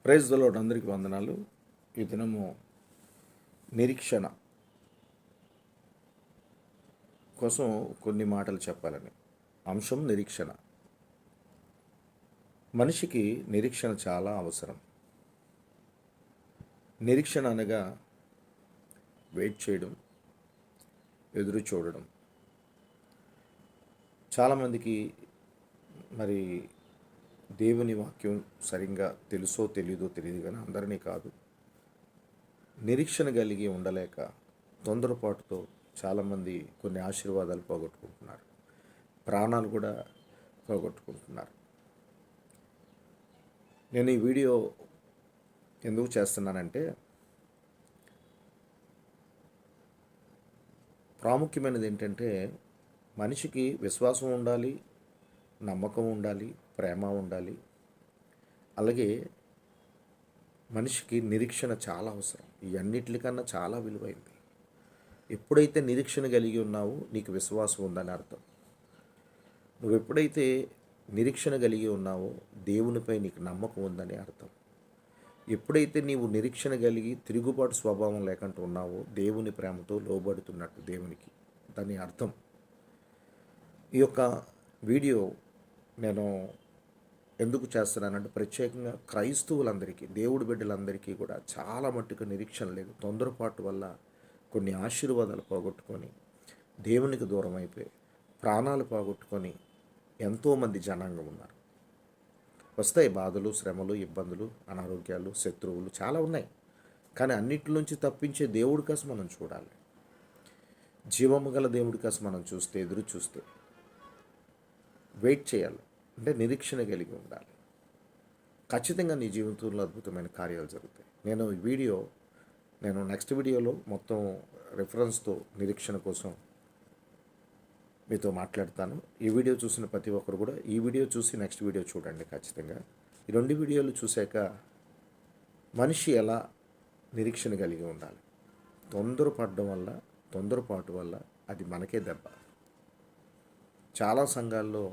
Praise the lord. అందరికీ వందనాలు. ఈ దినము నిరీక్షణ కోసం కొన్ని మాటలు చెప్పాలని. అంశం నిరీక్షణ. మనిషికి నిరీక్షణ చాలా అవసరం. నిరీక్షణ అనగా వెయిట్ చేయడం, ఎదురు చూడడం. చాలామందికి మరి దేవుని వాక్యం సరిగ్గా తెలుసో తెలియదో తెలియదు, కానీ అందరినీ కాదు. నిరీక్షణ కలిగి ఉండలేక తొందరపాటుతో చాలామంది కొన్ని ఆశీర్వాదాలు పోగొట్టుకుంటున్నారు, ప్రాణాలు కూడా పోగొట్టుకుంటున్నారు. నేను ఈ వీడియో ఎందుకు చేస్తున్నానంటే, ప్రాముఖ్యమైనది ఏంటంటే, మనిషికి విశ్వాసం ఉండాలి, నమ్మకం ఉండాలి, ప్రేమ ఉండాలి. అలాగే మనిషికి నిరీక్షణ చాలా అవసరం. ఈ అన్నిటికన్నా చాలా విలువైంది. ఎప్పుడైతే నిరీక్షణ కలిగి ఉన్నావో నీకు విశ్వాసం ఉందని అర్థం. నువ్వు ఎప్పుడైతే నిరీక్షణ కలిగి ఉన్నావో దేవునిపై నీకు నమ్మకం ఉందని అర్థం. ఎప్పుడైతే నీవు నిరీక్షణ కలిగి తిరుగుబాటు స్వభావం లేకుండా ఉన్నావో దేవుని ప్రేమతో లోబడుతున్నట్టు దేవునికి, దాని అర్థం. ఈ యొక్క వీడియో నేను ఎందుకు చేస్తున్నానంటే, ప్రత్యేకంగా క్రైస్తవులందరికీ, దేవుడి బిడ్డలందరికీ కూడా చాలా మట్టుకు నిరీక్షణ లేదు. తొందరపాటు వల్ల కొన్ని ఆశీర్వాదాలు పోగొట్టుకొని దేవునికి దూరం అయిపోయి ప్రాణాలు పోగొట్టుకొని ఎంతోమంది జనాంగం ఉన్నారు. వస్తాయి బాధలు, శ్రమలు, ఇబ్బందులు, అనారోగ్యాలు, శత్రువులు చాలా ఉన్నాయి. కానీ అన్నిటి నుంచి తప్పించే దేవుడి కోసం మనం చూడాలి. జీవము గల దేవుడి కోసం మనం చూస్తే, ఎదురు చూస్తే వెయిట్ చేయాలి. అంటే నిరీక్షణ కలిగి ఉండాలి. ఖచ్చితంగా నీ జీవితంలో అద్భుతమైన కార్యాలు జరుగుతాయి. నేను నెక్స్ట్ వీడియోలో మొత్తం రిఫరెన్స్తో నిరీక్షణ కోసం మీతో మాట్లాడతాను. ఈ వీడియో చూసిన ప్రతి ఒక్కరు కూడా ఈ వీడియో చూసి నెక్స్ట్ వీడియో చూడండి ఖచ్చితంగా. ఈ 2 వీడియోలు చూశాక మనిషి ఎలా నిరీక్షణ కలిగి ఉండాలి. తొందరపాటు వల్ల అది మనకే దెబ్బ. చాలా సంఘాల్లో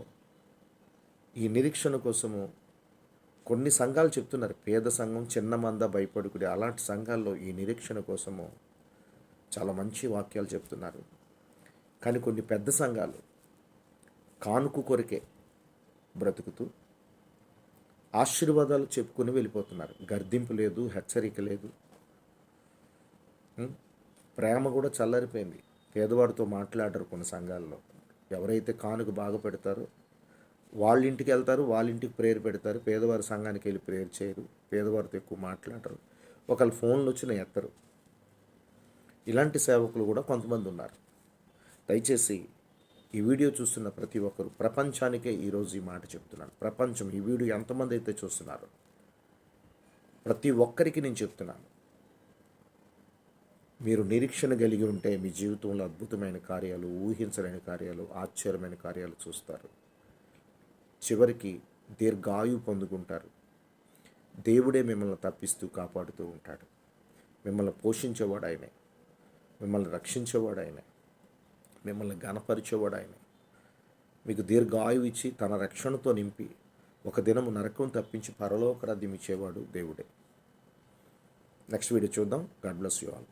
ఈ నిరీక్షణ కోసము కొన్ని సంఘాలు చెప్తున్నారు. పేద సంఘం, చిన్న మంద భయపడుకుడి, అలాంటి సంఘాల్లో ఈ నిరీక్షణ కోసము చాలా మంచి వాక్యాలు చెప్తున్నారు. కానీ కొన్ని పెద్ద సంఘాలు కానుక కొరకే బ్రతుకుతూ ఆశీర్వాదాలు చెప్పుకొని వెళ్ళిపోతున్నారు. గర్దింపు లేదు, హెచ్చరిక లేదు, ప్రేమ కూడా చల్లారిపోయింది. పేదవాడితో మాట్లాడరు కొన్ని సంఘాల్లో. ఎవరైతే కానుక బాగా పెడతారో వాళ్ళ ఇంటికి వెళ్తారు, వాళ్ళ ఇంటికి ప్రేయర్ పెడతారు. పేదవారి సంఘానికి వెళ్ళి ప్రేయర్ చేయరు, పేదవారితో ఎక్కువ మాట్లాడరు, ఒకళ్ళు ఫోన్లు వచ్చినా ఎత్తరు. ఇలాంటి సేవకులు కూడా కొంతమంది ఉన్నారు. దయచేసి ఈ వీడియో చూస్తున్న ప్రతి ఒక్కరు, ప్రపంచానికే ఈరోజు ఈ మాట చెప్తున్నాను. ప్రపంచం ఈ వీడియో ఎంతమంది అయితే చూస్తున్నారో ప్రతి ఒక్కరికి నేను చెప్తున్నాను, మీరు నిరీక్షణ కలిగి ఉంటే మీ జీవితంలో అద్భుతమైన కార్యాలు, ఊహించలేని కార్యాలు, ఆశ్చర్యమైన కార్యాలు చూస్తారు. చివరికి దీర్ఘాయు పొందుకుంటారు. దేవుడే మిమ్మల్ని తప్పిస్తూ కాపాడుతూ ఉంటాడు. మిమ్మల్ని పోషించేవాడు ఆయనే, మిమ్మల్ని రక్షించేవాడు ఆయనే, మిమ్మల్ని ఘనపరిచేవాడు ఆయనే. మీకు దీర్ఘాయువు ఇచ్చి తన రక్షణతో నింపి ఒక దినము నరకం తప్పించి పరలోక రాజ్యం ఇచ్చేవాడు దేవుడే. నెక్స్ట్ వీడియో చూద్దాం. God bless you all.